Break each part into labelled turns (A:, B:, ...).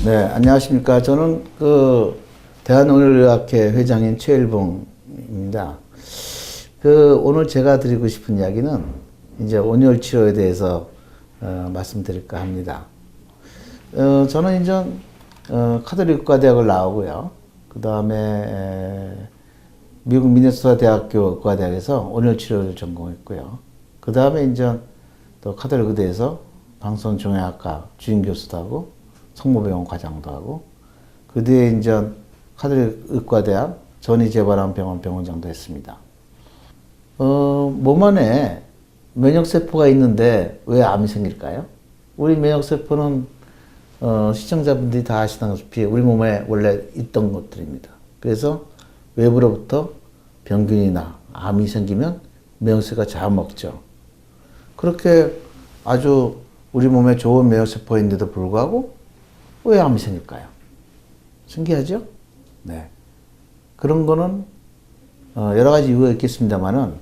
A: 네, 안녕하십니까. 저는 대한오늘의학회 회장인 최일봉입니다. 오늘 제가 드리고 싶은 이야기는 이제 온열 치료에 대해서 말씀드릴까 합니다. 저는 이제 카톨릭 의과대학을 나오고요. 그 다음에 미국 미네소타 대학교 의과대학에서 온열 치료를 전공했고요. 그 다음에 이제 또 카톨릭 의대에서 방송종양학과 주임 교수도 하고 성모병원 과장도 하고 그 뒤에 이제 카톨릭 의과대학 전이재발암병원 병원장도 했습니다. 몸 안에 면역세포가 있는데 왜 암이 생길까요? 우리 면역세포는 시청자분들이 다 아시다시피 우리 몸에 원래 있던 것들입니다. 그래서 외부로부터 병균이나 암이 생기면 면역세포가 잡아먹죠. 그렇게 아주 우리 몸에 좋은 면역세포인데도 불구하고 왜 암이 생길까요? 신기하죠? 네. 그런 거는 여러 가지 이유가 있겠습니다만은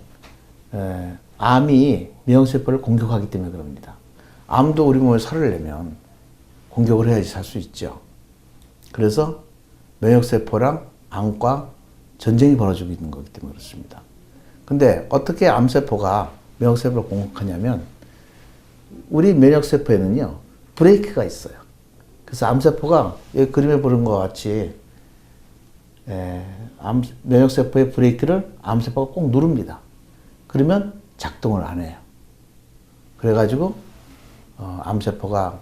A: 암이 면역세포를 공격하기 때문에 그럽니다. 암도 우리 몸에 살을 내면 공격을 해야지 살 수 있죠. 그래서 면역세포랑 암과 전쟁이 벌어지고 있는 거기 때문에 그렇습니다. 근데 어떻게 암세포가 면역세포를 공격하냐면 우리 면역세포에는요 브레이크가 있어요. 그래서 암세포가 여기 그림에 보는 것 같이 면역세포의 브레이크를 암세포가 꼭 누릅니다. 그러면 작동을 안 해요. 그래가지고 암세포가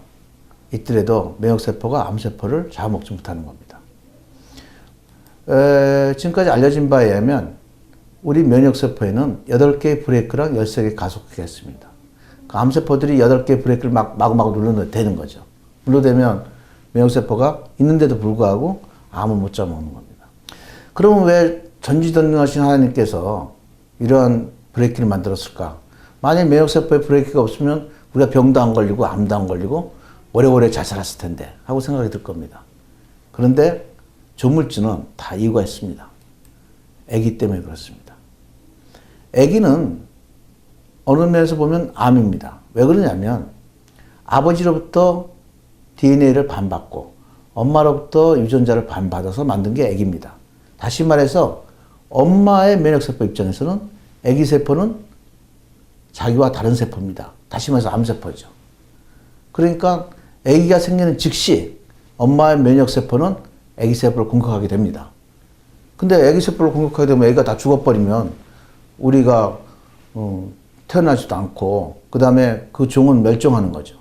A: 있더라도 면역세포가 암세포를 잡아먹지 못하는 겁니다. 지금까지 알려진 바에 의하면 우리 면역세포에는 8개의 브레이크랑 13개의 가속기가 있습니다. 그 암세포들이 8개의 브레이크를 마구마구 눌러도 되는 거죠. 눌러대면 면역세포가 있는데도 불구하고 암을 못 잡아먹는 겁니다. 그러면 왜 전지전능하신 하나님께서 이러한 브레이크를 만들었을까? 만약 면역세포에 브레이크가 없으면 우리가 병도 안 걸리고 암도 안 걸리고 오래오래 잘 살았을 텐데 하고 생각이 들 겁니다. 그런데 조물주는 다 이유가 있습니다. 아기 때문에 그렇습니다. 아기는 어느 면에서 보면 암입니다. 왜 그러냐면 아버지로부터 DNA를 반받고 엄마로부터 유전자를 반받아서 만든 게 아기입니다. 다시 말해서 엄마의 면역세포 입장에서는 아기세포는 자기와 다른 세포입니다. 다시 말해서 암세포죠. 그러니까 아기가 생기는 즉시 엄마의 면역세포는 아기세포를 공격하게 됩니다. 근데 아기세포를 공격하게 되면 아기가 다 죽어버리면 우리가 태어나지도 않고 그 다음에 그 종은 멸종하는 거죠.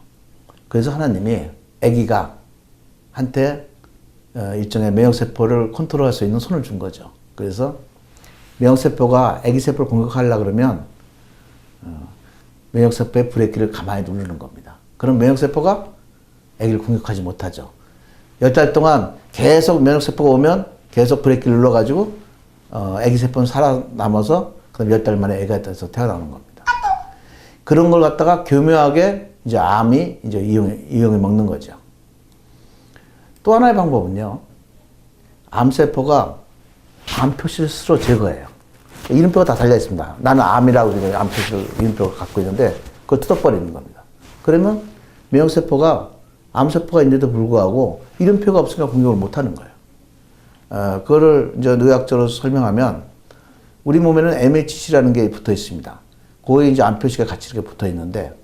A: 그래서 하나님이 아기가 한테 일종의 면역세포를 컨트롤할 수 있는 손을 준 거죠. 그래서 면역세포가 아기세포를 공격하려고 그러면 면역세포의 브레이크를 가만히 누르는 겁니다. 그럼 면역세포가 아기를 공격하지 못하죠. 10달 동안 계속 면역세포가 오면 계속 브레이크를 눌러가지고 아기세포는 살아남아서 그다음 10달 만에 아기가 돼서 태어나는 겁니다. 그런 걸 갖다가 교묘하게 이제 암이 이제 이용해 먹는 거죠. 또 하나의 방법은요. 암세포가 암표시를 스스로 제거해요. 이름표가 다 달려 있습니다. 나는 암이라고 암표시를 이름표를 갖고 있는데 그걸 뜯어버리는 겁니다. 그러면 면역세포가 암세포가 있는데도 불구하고 이름표가 없으니까 공격을 못하는 거예요. 그거를 이제 의학적으로 설명하면 우리 몸에는 MHC라는 게 붙어 있습니다. 거기에 이제 암표시가 같이 이렇게 붙어 있는데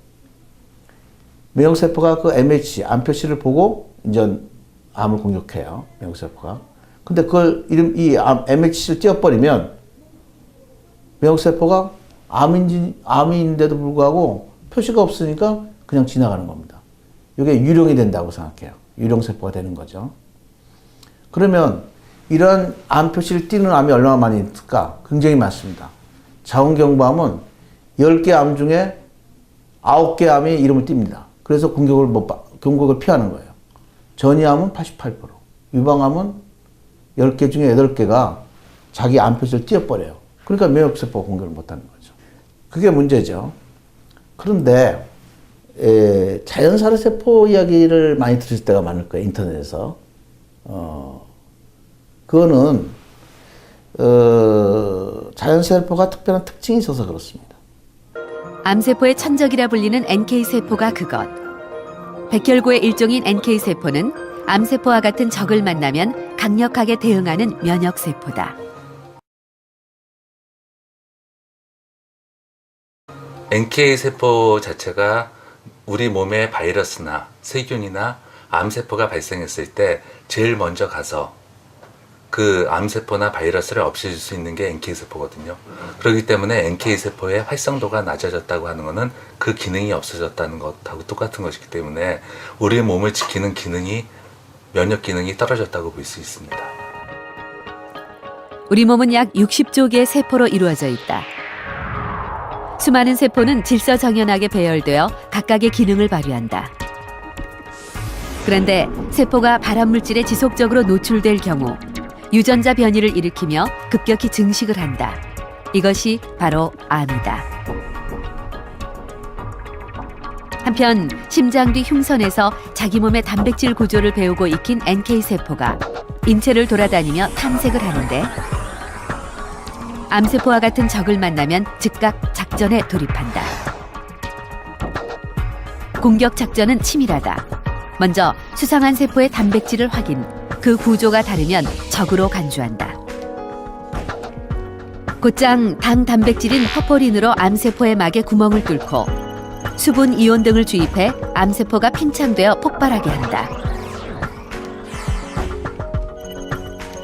A: 면역세포가 그 MHC, 암표시를 보고 이제 암을 공격해요. 면역세포가. 근데 그걸 MHC를 띄워버리면 면역세포가 암인데도 불구하고 표시가 없으니까 그냥 지나가는 겁니다. 이게 유령이 된다고 생각해요. 유령세포가 되는 거죠. 그러면 이런 암 표시를 띄는 암이 얼마나 많이 있을까? 굉장히 많습니다. 자궁경부암은 10개 암 중에 9개 암이 이름을 띱니다. 그래서 공격을 피하는 거예요. 전이암은 88%, 유방암은 10개 중에 8개가 자기 암 표시를 띄워버려요. 그러니까 면역세포가 공격을 못하는 거죠. 그게 문제죠. 그런데 자연살해세포 이야기를 많이 들으실 때가 많을 거예요. 인터넷에서. 그거는 자연세포가 특별한 특징이 있어서 그렇습니다.
B: 암세포의 천적이라 불리는 NK세포가 그것. 백혈구의 일종인 NK세포는 암세포와 같은 적을 만나면 강력하게 대응하는 면역세포다.
C: NK세포 자체가 우리 몸에 바이러스나 세균이나 암세포가 발생했을 때 제일 먼저 가서 그 암세포나 바이러스를 없애줄 수 있는 게 NK세포거든요. 그렇기 때문에 NK세포의 활성도가 낮아졌다고 하는 것은 그 기능이 없어졌다는 것하고 똑같은 것이기 때문에 우리 몸을 지키는 기능이, 면역 기능이 떨어졌다고 볼 수 있습니다.
B: 우리 몸은 약 60조 개의 세포로 이루어져 있다. 수많은 세포는 질서정연하게 배열되어 각각의 기능을 발휘한다. 그런데 세포가 발암물질에 지속적으로 노출될 경우 유전자 변이를 일으키며 급격히 증식을 한다. 이것이 바로 암이다. 한편 심장 뒤 흉선에서 자기 몸의 단백질 구조를 배우고 익힌 NK세포가 인체를 돌아다니며 탐색을 하는데 암세포와 같은 적을 만나면 즉각 작전에 돌입한다. 공격 작전은 치밀하다. 먼저 수상한 세포의 단백질을 확인, 그 구조가 다르면 적으로 간주한다. 곧장 당 단백질인 허포린으로 암세포의 막에 구멍을 뚫고 수분 이온 등을 주입해 암세포가 팽창되어 폭발하게 한다.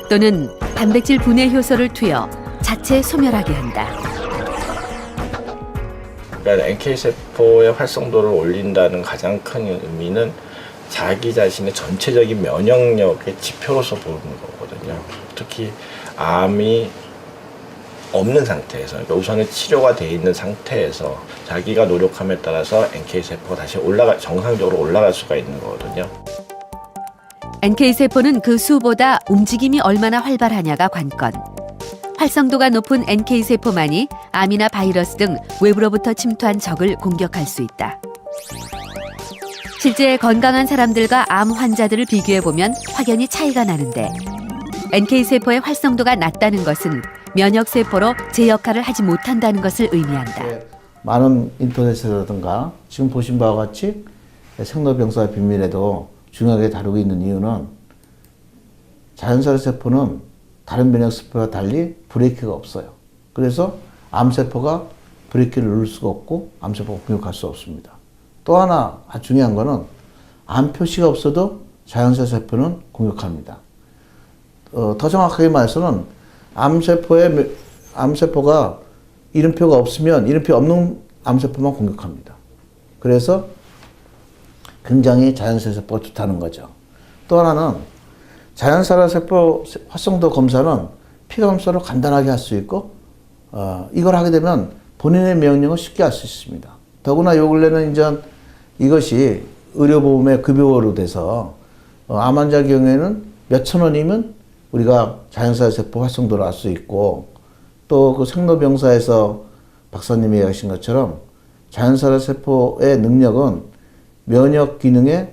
B: 또는 단백질 분해 효소를 투여 자체 소멸하게 한다.
D: 그러니까 NK세포의 활성도를 올린다는 가장 큰 의미는 자기 자신의 전체적인 면역력의 지표로서 보는 거거든요. 특히 암이 없는 상태에서, 그러니까 우선은 치료가 돼 있는 상태에서 자기가 노력함에 따라서 NK세포가 다시 정상적으로 올라갈 수가 있는 거거든요.
B: NK세포는 그 수보다 움직임이 얼마나 활발하냐가 관건. 활성도가 높은 NK세포만이 암이나 바이러스 등 외부로부터 침투한 적을 공격할 수 있다. 실제 건강한 사람들과 암 환자들을 비교해보면 확연히 차이가 나는데 NK세포의 활성도가 낮다는 것은 면역세포로 제 역할을 하지 못한다는 것을 의미한다.
A: 많은 인터넷이라든가 지금 보신 바와 같이 생로병사의 비밀에도 중요하게 다루고 있는 이유는 자연살 세포는 다른 면역세포와 달리 브레이크가 없어요. 그래서 암세포가 브레이크를 누를 수가 없고 암세포가 공격할 수 없습니다. 또 하나 중요한 거는 암 표시가 없어도 자연살 세포는 공격합니다. 더 정확하게 말해서는 암세포가 이름표가 없으면 이름표 없는 암세포만 공격합니다. 그래서 굉장히 자연살 세포가 좋다는 거죠. 또 하나는 자연살 세포 활성도 검사는 피검사로 간단하게 할 수 있고 이걸 하게 되면 본인의 면역력을 쉽게 알 수 있습니다. 더구나 요 근래는 이제 이것이 의료보험의 급여로 돼서 암 환자 경우에는 몇천 원이면 우리가 자연살 세포 활성도를 알 수 있고 또 그 생로병사에서 박사님이 얘기하신 것처럼 자연살 세포의 능력은 면역 기능의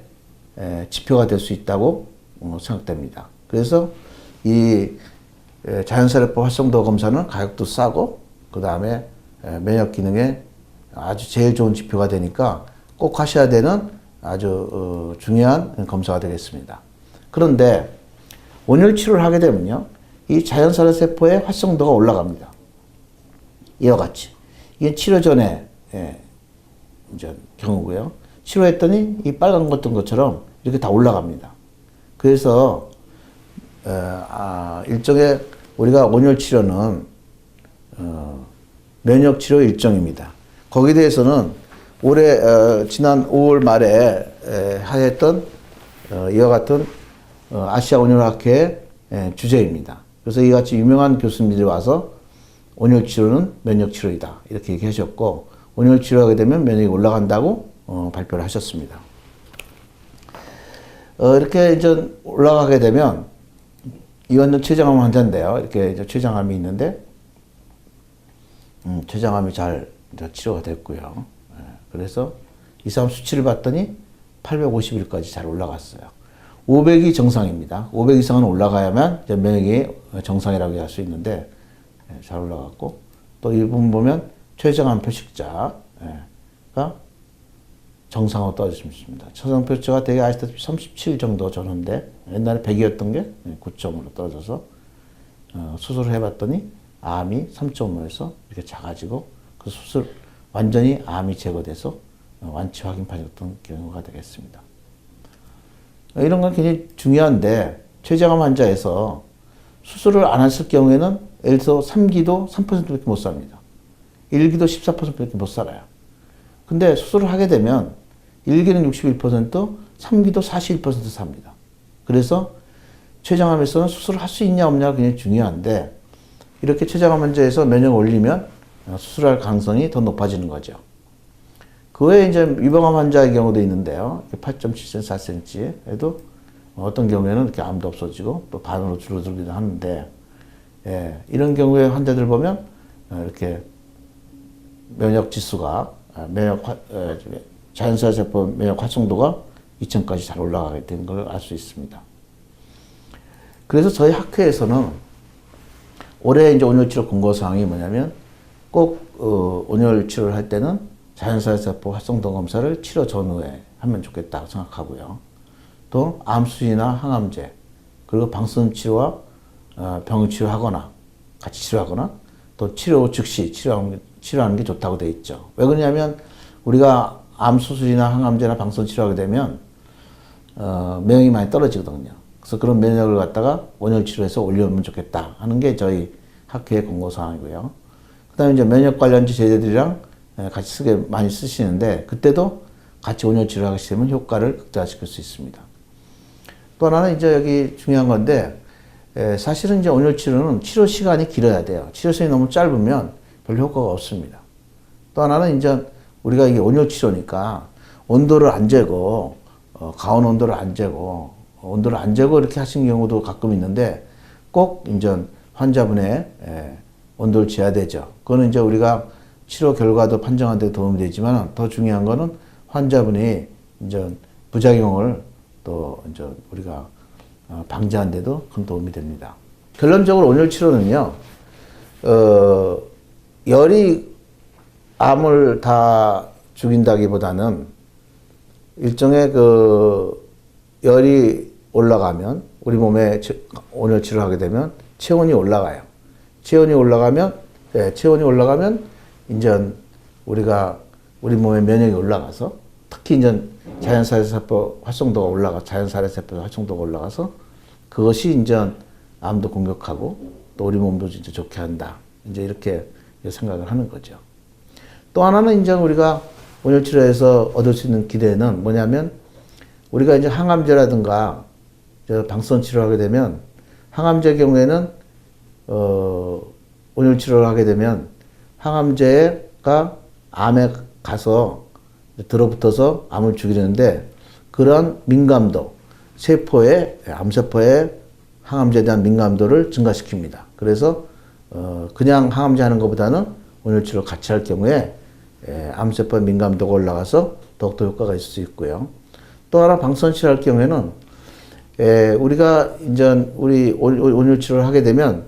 A: 지표가 될 수 있다고 생각됩니다. 그래서 이 자연살 세포 활성도 검사는 가격도 싸고 그 다음에 면역 기능에 아주 제일 좋은 지표가 되니까 꼭 하셔야 되는 아주 중요한 검사가 되겠습니다. 그런데 온열 치료를 하게 되면요, 이 자연살 세포의 활성도가 올라갑니다. 이와 같이 이게 치료 전에 이제 경우고요. 치료했더니 이 빨간 것처럼 이렇게 다 올라갑니다. 그래서 일종의 우리가 온열 치료는 면역 치료 일종입니다. 거기에 대해서는 올해 지난 5월 말에 하였던 이와 같은 아시아 온열학회의 주제입니다. 그래서 이같이 유명한 교수님들이 와서 온열 치료는 면역 치료이다 이렇게 얘기하셨고 온열 치료하게 되면 면역이 올라간다고 발표를 하셨습니다. 이렇게 이제 올라가게 되면 이거는 췌장암 환자인데요. 이렇게 이제 췌장암이 있는데 췌장암이 잘 치료가 됐고요. 그래서 이 사람 수치를 봤더니 850일까지 잘 올라갔어요. 500이 정상입니다. 500 이상은 올라가야만 이제 면역이 정상이라고 할 수 있는데 잘 올라갔고 또 이 부분 보면 췌장암 표식자가 정상으로 떨어지면 좋습니다. 초성표치가 되게 아시다시피 37 정도 전후인데 옛날에 100이었던 게 9점으로 떨어져서 수술을 해봤더니 암이 3.5에서 이렇게 작아지고 그 수술 완전히 암이 제거돼서 완치 확인판이었던 경우가 되겠습니다. 이런 건 굉장히 중요한데 췌장암 환자에서 수술을 안 했을 경우에는 예를 들어서 3기도 3%밖에 못 삽니다. 1기도 14%밖에 못 살아요. 근데 수술을 하게 되면 1기는 61%, 3기도 41% 삽니다. 그래서 췌장암에서는 수술을 할 수 있냐 없냐가 굉장히 중요한데 이렇게 췌장암 환자에서 면역을 올리면 수술할 가능성이 더 높아지는 거죠. 그 외에 이제 유방암 환자의 경우도 있는데요. 8.7cm, 4cm에도 어떤 경우에는 이렇게 암도 없어지고 또 반으로 줄어들기도 하는데, 예, 이런 경우에 환자들 보면 이렇게 면역 지수가 자연사 세포 면역 활성도가 2000까지 잘 올라가게 된 걸 알 수 있습니다. 그래서 저희 학회에서는 올해 이제 온열 치료 권고 사항이 뭐냐면 꼭 온열 치료를 할 때는 자연사 세포 활성도 검사를 치료 전후에 하면 좋겠다고 생각하고요. 또 암수지나 항암제 그리고 방사선 치료와 병 치료하거나 같이 치료하거나 또 치료 즉시 치료하는 게 좋다고 돼 있죠. 왜 그러냐면 우리가 암 수술이나 항암제나 방사선 치료하게 되면 면역이 많이 떨어지거든요. 그래서 그런 면역을 갖다가 온열 치료해서 올려놓으면 좋겠다 하는 게 저희 학회의 권고 사항이고요. 그다음에 이제 면역 관련주 제제들이랑 같이 많이 쓰시는데 그때도 같이 온열 치료를 하게 되면 효과를 극대화시킬 수 있습니다. 또 하나는 이제 여기 중요한 건데 사실은 이제 온열 치료는 치료 시간이 길어야 돼요. 치료 시간이 너무 짧으면 별로 효과가 없습니다. 또 하나는 이제 우리가 이게 온열 치료니까 온도를 안 재고 가온 온도를 안 재고 온도를 안 재고 이렇게 하신 경우도 가끔 있는데 꼭 이제 환자분의 온도를 재야 되죠. 그거는 이제 우리가 치료 결과도 판정하는 데 도움이 되지만 더 중요한 거는 환자분이 이제 부작용을 또 이제 우리가 방지하는 데도 큰 도움이 됩니다. 결론적으로 온열 치료는요, 열이 암을 다 죽인다기보다는 일종의 그 열이 올라가면 우리 몸에 온열 치료를 하게 되면 체온이 올라가요. 체온이 올라가면 이제 우리가 우리 몸의 면역이 올라가서 특히 이제 자연살해세포 활성도가 올라가서 그것이 이제 암도 공격하고 또 우리 몸도 진짜 좋게 한다. 이제 이렇게 생각을 하는 거죠. 또 하나는 이제 우리가 온열 치료에서 얻을 수 있는 기대는 뭐냐면 우리가 이제 항암제라든가 방사선 치료를 하게 되면 항암제 경우에는 온열 치료를 하게 되면 항암제가 암에 가서 들어붙어서 암을 죽이려는데 그런 민감도, 암세포의 항암제에 대한 민감도를 증가시킵니다. 그래서 그냥 항암제 하는 것보다는 온열 치료를 같이 할 경우에 암세포의 민감도가 올라가서 더욱더 효과가 있을 수 있고요. 또 하나 방사선 치료할 경우에는 우리가 이제 우리 온열 치료를 하게 되면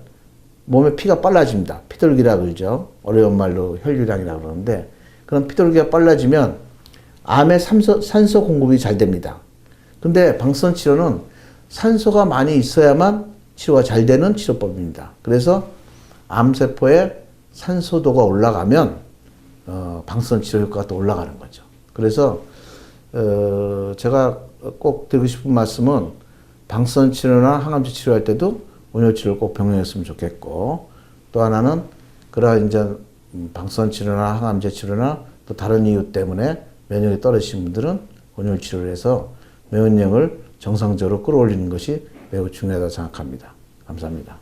A: 몸에 피가 빨라집니다. 피돌기라고 그러죠. 어려운 말로 혈류량이라고 그러는데 그런 피돌기가 빨라지면 암에 산소 공급이 잘 됩니다. 근데 방사선 치료는 산소가 많이 있어야만 치료가 잘 되는 치료법입니다. 그래서 암세포의 산소도가 올라가면 방사선 치료 효과가 또 올라가는 거죠. 그래서 제가 꼭 드리고 싶은 말씀은 방사선 치료나 항암제 치료할 때도 온열 치료를 꼭 병행했으면 좋겠고 또 하나는 그러한 이제 방사선 치료나 항암제 치료나 또 다른 이유 때문에 면역이 떨어지신 분들은 온열 치료를 해서 면역력을 정상적으로 끌어올리는 것이 매우 중요하다고 생각합니다. 감사합니다.